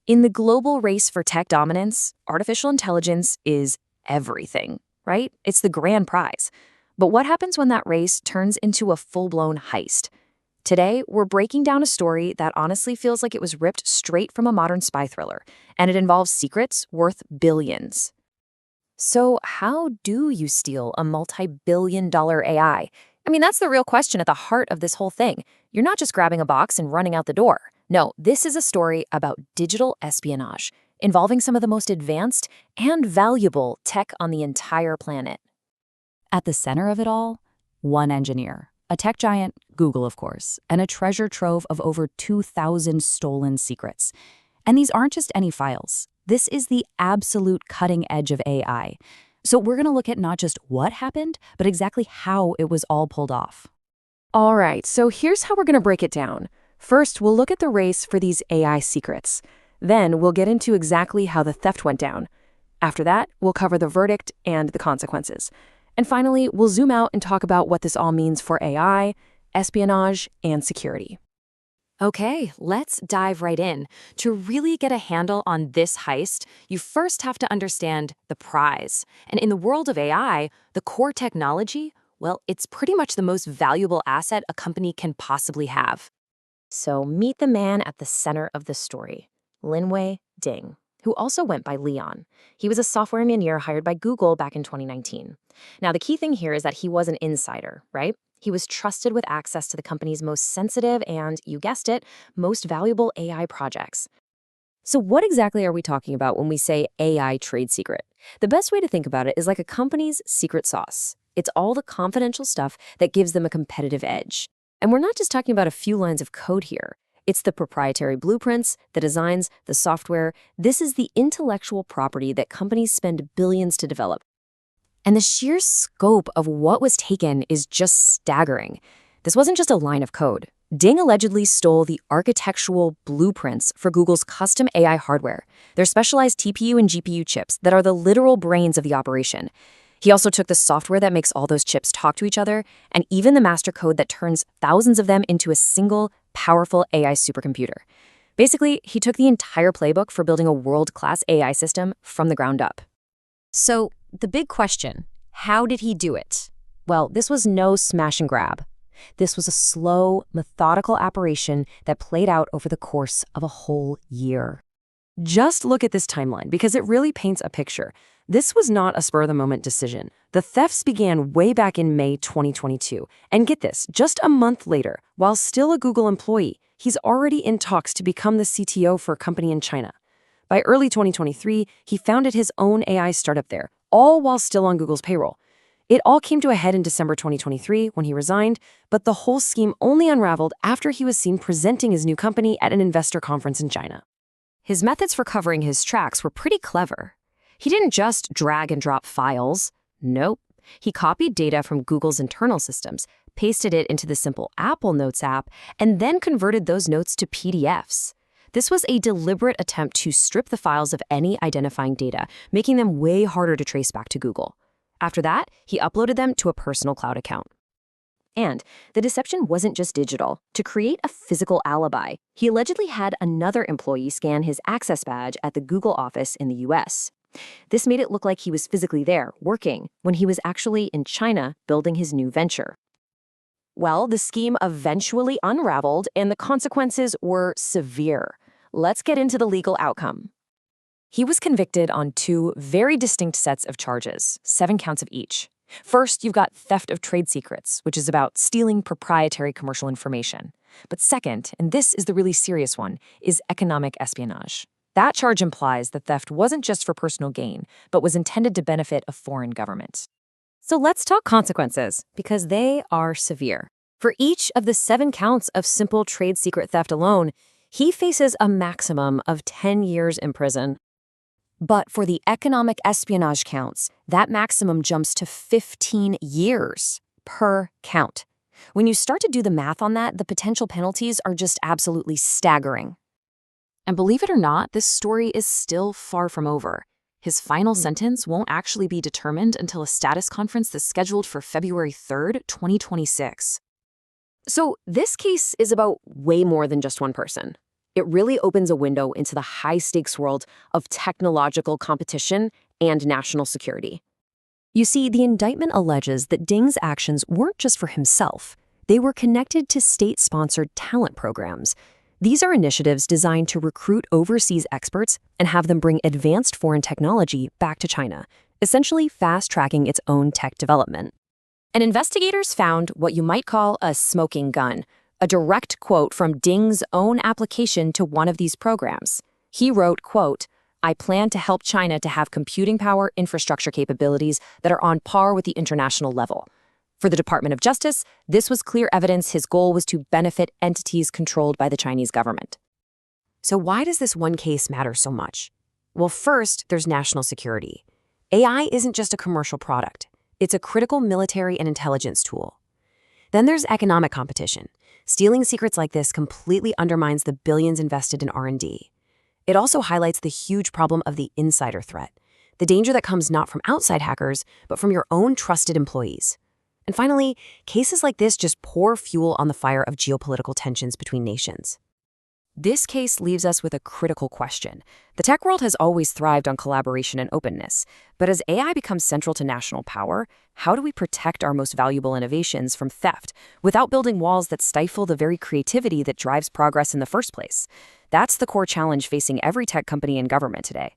In the global race for tech dominance, artificial intelligence is everything, right? It's the grand prize. But what happens when that race turns into a full-blown heist? Today, we're breaking down a story that honestly feels like it was ripped straight from a modern spy thriller, and it involves secrets worth billions. So, how do you steal a multi-billion-dollar AI? I mean, that's the real question at the heart of this whole thing. You're not just grabbing a box and running out the door. No, this is a story about digital espionage, involving some of the most advanced and valuable tech on the entire planet. At the center of it all, one engineer, a tech giant, Google of course, and a treasure trove of over 2,000 stolen secrets. And these aren't just any files. This is the absolute cutting edge of AI. So we're going to look at not just what happened, but exactly how it was all pulled off. All right, so here's how we're going to break it down. First, we'll look at the race for these AI secrets. Then we'll get into exactly how the theft went down. After that, we'll cover the verdict and the consequences. And finally, we'll zoom out and talk about what this all means for AI, espionage, and security. Okay, let's dive right in. To really get a handle on this heist, you first have to understand the prize. And in the world of AI, the core technology, well, it's pretty much the most valuable asset a company can possibly have. So meet the man at the center of the story, Linwei Ding, who also went by Leon. He was a software engineer hired by Google back in 2019. Now, the key thing here is that he was an insider, right? He was trusted with access to the company's most sensitive and, you guessed it, most valuable AI projects. So what exactly are we talking about when we say AI trade secret? The best way to think about it is like a company's secret sauce. It's all the confidential stuff that gives them a competitive edge. And we're not just talking about a few lines of code here. It's the proprietary blueprints, the designs, the software. This is the intellectual property that companies spend billions to develop. And the sheer scope of what was taken is just staggering. This wasn't just a line of code. Ding allegedly stole the architectural blueprints for Google's custom AI hardware, their specialized TPU and GPU chips that are the literal brains of the operation. He also took the software that makes all those chips talk to each other, and even the master code that turns thousands of them into a single, powerful AI supercomputer. Basically, he took the entire playbook for building a world-class AI system from the ground up. So, the big question, how did he do it? Well, this was no smash and grab. This was a slow, methodical operation that played out over the course of a whole year. Just look at this timeline because it really paints a picture. This was not a spur-of-the-moment decision. The thefts began way back in May 2022. And get this, just a month later, while still a Google employee, he's already in talks to become the CTO for a company in China. By early 2023, he founded his own AI startup there, all while still on Google's payroll. It all came to a head in December 2023 when he resigned, but the whole scheme only unraveled after he was seen presenting his new company at an investor conference in China. His methods for covering his tracks were pretty clever. He didn't just drag and drop files. Nope. He copied data from Google's internal systems, pasted it into the simple Apple Notes app, and then converted those notes to PDFs. This was a deliberate attempt to strip the files of any identifying data, making them way harder to trace back to Google. After that, he uploaded them to a personal cloud account. And the deception wasn't just digital. To create a physical alibi, he allegedly had another employee scan his access badge at the Google office in the US. This made it look like he was physically there, working, when he was actually in China building his new venture. Well, the scheme eventually unraveled, and the consequences were severe. Let's get into the legal outcome. He was convicted on two very distinct sets of charges, 7 counts of each. First, you've got theft of trade secrets, which is about stealing proprietary commercial information. But second, and this is the really serious one, is economic espionage. That charge implies the theft wasn't just for personal gain, but was intended to benefit a foreign government. So let's talk consequences, because they are severe. For each of the 7 counts of simple trade secret theft alone, he faces a maximum of 10 years in prison. But for the economic espionage counts, that maximum jumps to 15 years per count. When you start to do the math on that, the potential penalties are just absolutely staggering. And believe it or not, this story is still far from over. His final sentence won't actually be determined until a status conference that's scheduled for February 3rd, 2026. So this case is about way more than just one person. It really opens a window into the high-stakes world of technological competition and national security. You see, the indictment alleges that Ding's actions weren't just for himself. They were connected to state-sponsored talent programs. These are initiatives designed to recruit overseas experts and have them bring advanced foreign technology back to China, essentially fast-tracking its own tech development. And investigators found what you might call a smoking gun, a direct quote from Ding's own application to one of these programs. He wrote, quote, "I plan to help China to have computing power infrastructure capabilities that are on par with the international level." For the Department of Justice, this was clear evidence his goal was to benefit entities controlled by the Chinese government. So why does this one case matter so much? Well, first, there's national security. AI isn't just a commercial product. It's a critical military and intelligence tool. Then there's economic competition. Stealing secrets like this completely undermines the billions invested in R&D. It also highlights the huge problem of the insider threat, the danger that comes not from outside hackers, but from your own trusted employees. And finally, cases like this just pour fuel on the fire of geopolitical tensions between nations. This case leaves us with a critical question. The tech world has always thrived on collaboration and openness, but as AI becomes central to national power, how do we protect our most valuable innovations from theft without building walls that stifle the very creativity that drives progress in the first place? That's the core challenge facing every tech company and government today.